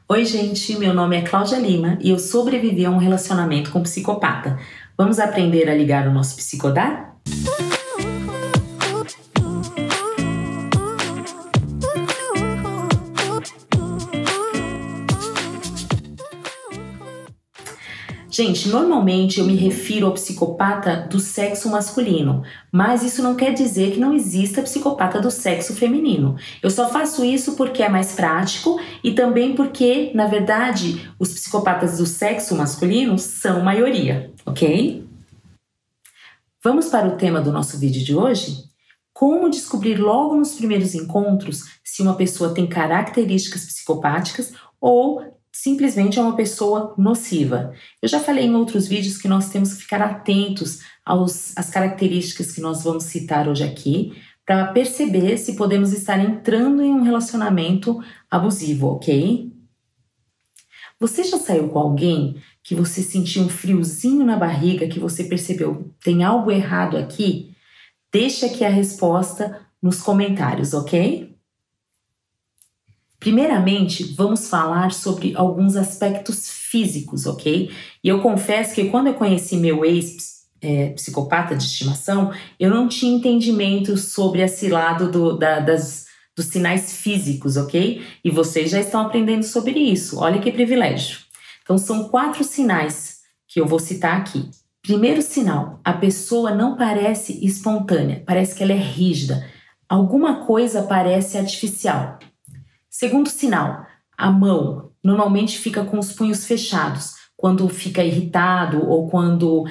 Oi, gente, meu nome é Cláudia Lima e eu sobrevivi a um relacionamento com um psicopata. Vamos aprender a ligar o nosso psicodar? Gente, normalmente eu me refiro ao psicopata do sexo masculino, mas isso não quer dizer que não exista psicopata do sexo feminino. Eu só faço isso porque é mais prático e também porque, na verdade, os psicopatas do sexo masculino são maioria, ok? Vamos para o tema do nosso vídeo de hoje? Como descobrir logo nos primeiros encontros se uma pessoa tem características psicopáticas ou simplesmente é uma pessoa nociva. Eu já falei em outros vídeos que nós temos que ficar atentos às características que nós vamos citar hoje aqui para perceber se podemos estar entrando em um relacionamento abusivo, ok? Você já saiu com alguém que você sentiu um friozinho na barriga, que você percebeu tem algo errado aqui? Deixa aqui a resposta nos comentários, ok? Primeiramente, vamos falar sobre alguns aspectos físicos, ok? E eu confesso que quando eu conheci meu ex-psicopata de estimação, eu não tinha entendimento sobre esse lado dos sinais físicos, ok? E vocês já estão aprendendo sobre isso, olha que privilégio. Então, são 4 sinais que eu vou citar aqui. Primeiro sinal, a pessoa não parece espontânea, parece que ela é rígida. Alguma coisa parece artificial. Segundo sinal, a mão normalmente fica com os punhos fechados quando fica irritado ou quando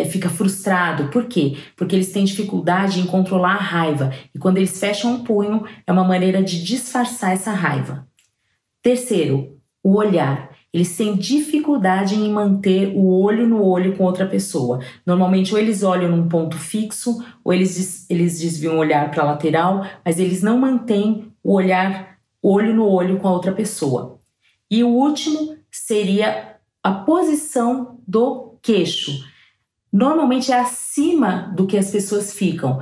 fica frustrado. Por quê? Porque eles têm dificuldade em controlar a raiva e quando eles fecham o punho é uma maneira de disfarçar essa raiva. Terceiro, o olhar. Eles têm dificuldade em manter o olho no olho com outra pessoa. Normalmente ou eles olham num ponto fixo ou eles desviam o olhar para a lateral, mas eles não mantêm o olhar olho no olho com a outra pessoa. E o último seria a posição do queixo. Normalmente é acima do que as pessoas ficam,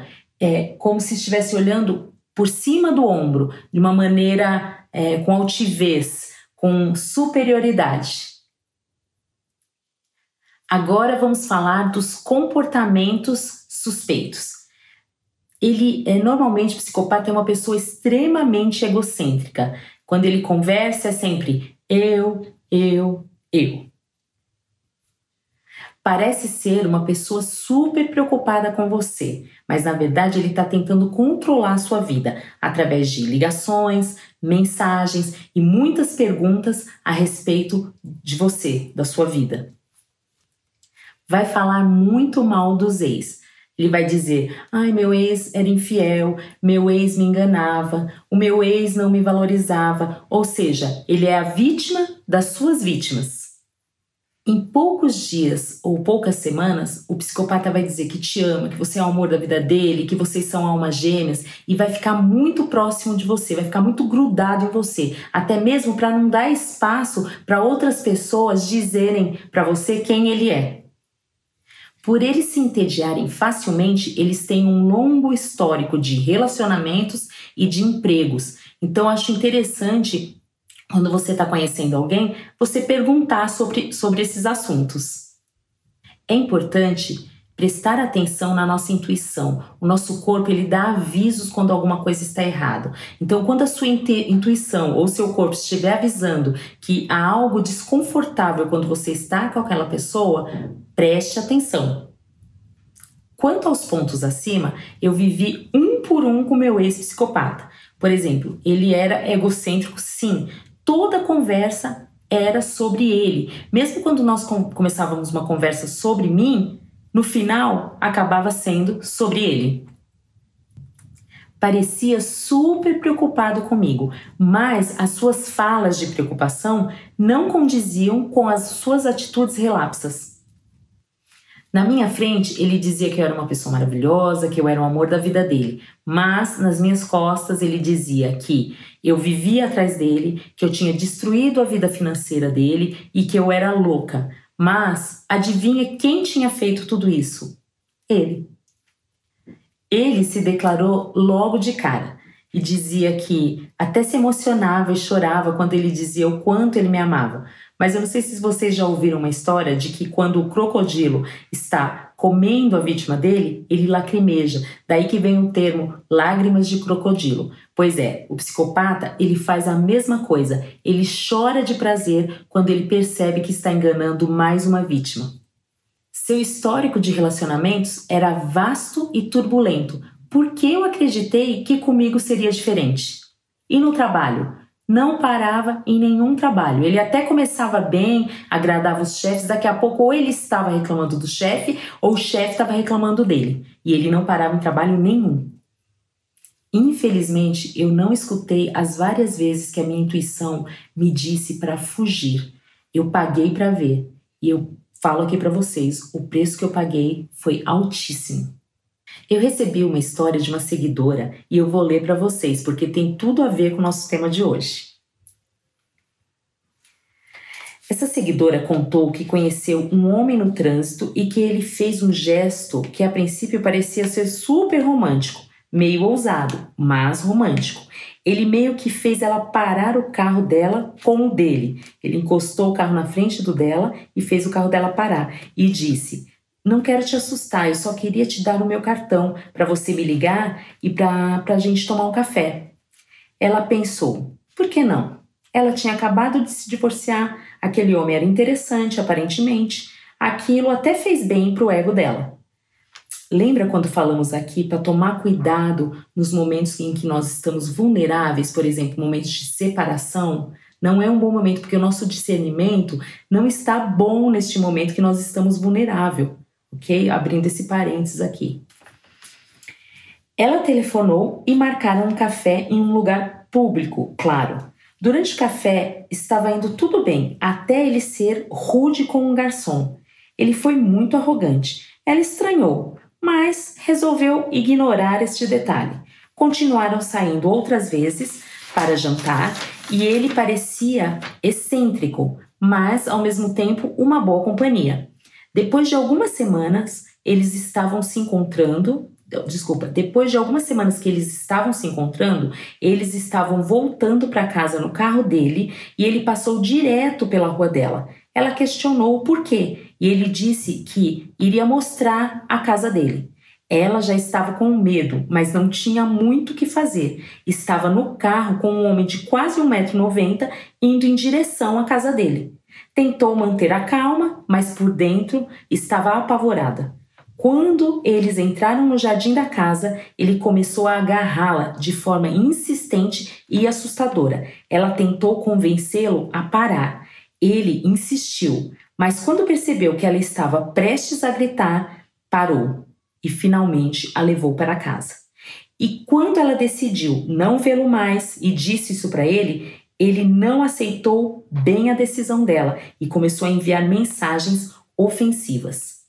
como se estivesse olhando por cima do ombro, de uma maneira com altivez, com superioridade. Agora vamos falar dos comportamentos suspeitos. Normalmente, o psicopata é uma pessoa extremamente egocêntrica. Quando ele conversa, é sempre eu. Parece ser uma pessoa super preocupada com você, mas na verdade ele está tentando controlar a sua vida através de ligações, mensagens e muitas perguntas a respeito de você, da sua vida. Vai falar muito mal dos ex. Ele vai dizer, ai, meu ex era infiel, meu ex me enganava, o meu ex não me valorizava. Ou seja, ele é a vítima das suas vítimas. Em poucos dias ou poucas semanas, o psicopata vai dizer que te ama, que você é o amor da vida dele, que vocês são almas gêmeas e vai ficar muito próximo de você, vai ficar muito grudado em você, até mesmo para não dar espaço para outras pessoas dizerem para você quem ele é. Por eles se entediarem facilmente, eles têm um longo histórico de relacionamentos e de empregos. Então, acho interessante, quando você está conhecendo alguém, você perguntar sobre esses assuntos. É importante prestar atenção na nossa intuição. O nosso corpo, ele dá avisos quando alguma coisa está errada. Então, quando a sua intuição ou seu corpo estiver avisando que há algo desconfortável quando você está com aquela pessoa, preste atenção. Quanto aos pontos acima, eu vivi um por um com meu ex-psicopata. Por exemplo, ele era egocêntrico, sim. Toda conversa era sobre ele. Mesmo quando nós começávamos uma conversa sobre mim, no final acabava sendo sobre ele. Parecia super preocupado comigo, mas as suas falas de preocupação não condiziam com as suas atitudes relapsas. Na minha frente, ele dizia que eu era uma pessoa maravilhosa, que eu era o amor da vida dele. Mas, nas minhas costas, ele dizia que eu vivia atrás dele, que eu tinha destruído a vida financeira dele e que eu era louca. Mas, adivinha quem tinha feito tudo isso? Ele. Ele se declarou logo de cara. e dizia que até se emocionava e chorava quando ele dizia o quanto ele me amava. Mas eu não sei se vocês já ouviram uma história de que quando o crocodilo está comendo a vítima dele, ele lacrimeja. Daí que vem o termo lágrimas de crocodilo. Pois é, o psicopata, ele faz a mesma coisa. Ele chora de prazer quando ele percebe que está enganando mais uma vítima. Seu histórico de relacionamentos era vasto e turbulento, porque eu acreditei que comigo seria diferente. E no trabalho? Não parava em nenhum trabalho. Ele até começava bem, agradava os chefes, daqui a pouco ou ele estava reclamando do chefe ou o chefe estava reclamando dele. E ele não parava em trabalho nenhum. Infelizmente, eu não escutei as várias vezes que a minha intuição me disse para fugir. Eu paguei para ver. E eu falo aqui para vocês, o preço que eu paguei foi altíssimo. Eu recebi uma história de uma seguidora e eu vou ler para vocês, porque tem tudo a ver com o nosso tema de hoje. Essa seguidora contou que conheceu um homem no trânsito e que ele fez um gesto que a princípio parecia ser super romântico, meio ousado, mas romântico. Ele meio que fez ela parar o carro dela com o dele. Ele encostou o carro na frente do dela e fez o carro dela parar e disse: "Não quero te assustar, eu só queria te dar o meu cartão para você me ligar e para a gente tomar um café." Ela pensou, por que não? Ela tinha acabado de se divorciar, aquele homem era interessante, aparentemente. Aquilo até fez bem para o ego dela. Lembra quando falamos aqui para tomar cuidado nos momentos em que nós estamos vulneráveis, por exemplo, momentos de separação? Não é um bom momento porque o nosso discernimento não está bom neste momento que nós estamos vulneráveis. Ok? Abrindo esse parênteses aqui. Ela telefonou e marcaram um café em um lugar público, claro. Durante o café estava indo tudo bem, até ele ser rude com um garçom. Ele foi muito arrogante. Ela estranhou, mas resolveu ignorar este detalhe. Continuaram saindo outras vezes para jantar e ele parecia excêntrico, mas ao mesmo tempo uma boa companhia. Depois de algumas semanas, eles estavam se encontrando. Depois de algumas semanas que eles estavam se encontrando, eles estavam voltando para casa no carro dele e ele passou direto pela rua dela. Ela questionou o porquê e ele disse que iria mostrar a casa dele. Ela já estava com medo, mas não tinha muito o que fazer. Estava no carro com um homem de quase 1,90 m indo em direção à casa dele. Tentou manter a calma, mas por dentro estava apavorada. Quando eles entraram no jardim da casa, ele começou a agarrá-la de forma insistente e assustadora. Ela tentou convencê-lo a parar. Ele insistiu, mas quando percebeu que ela estava prestes a gritar, parou e finalmente a levou para casa. E quando ela decidiu não vê-lo mais e disse isso para ele, ele não aceitou bem a decisão dela e começou a enviar mensagens ofensivas.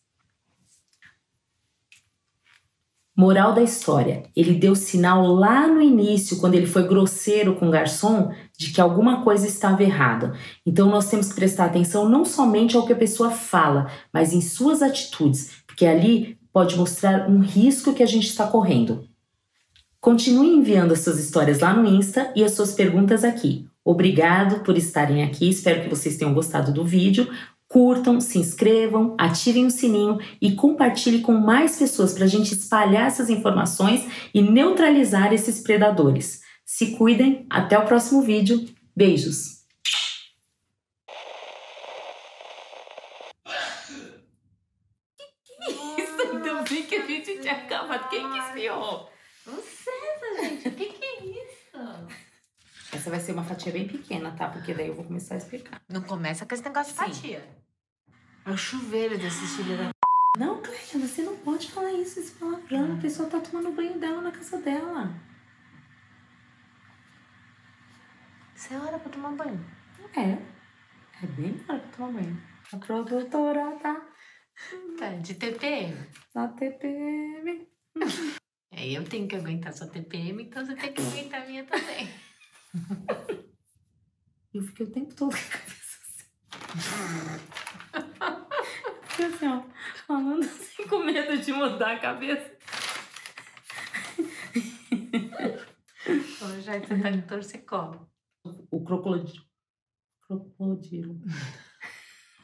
Moral da história, ele deu sinal lá no início, quando ele foi grosseiro com o garçom, de que alguma coisa estava errada. Então nós temos que prestar atenção não somente ao que a pessoa fala, mas em suas atitudes, porque ali pode mostrar um risco que a gente está correndo. Continue enviando as suas histórias lá no Insta e as suas perguntas aqui. Obrigado por estarem aqui, espero que vocês tenham gostado do vídeo. Curtam, se inscrevam, ativem o sininho e compartilhem com mais pessoas para a gente espalhar essas informações e neutralizar esses predadores. Se cuidem, até o próximo vídeo. Beijos! Que isso? Ainda bem que a gente tinha acabado. Quem que espiou? Você, gente, o que é isso? Essa vai ser uma fatia bem pequena, tá? Porque daí eu vou começar a explicar. Não começa com esse negócio de fatia. É o chuveiro desses filhos da... Não, Cléia, você não pode falar isso, esse palavrão. A pessoa tá tomando banho dela na casa dela. Isso é hora pra tomar banho. É bem hora pra tomar banho. A produtora Tá, de TPM. na TPM. É, eu tenho que aguentar sua TPM, então você tem que aguentar a minha também. Eu fiquei o tempo todo com a cabeça assim. Fiquei assim, ó, falando assim com medo de mudar a cabeça. já que você tá com torcicolo. O crocodilo. Crocodilo.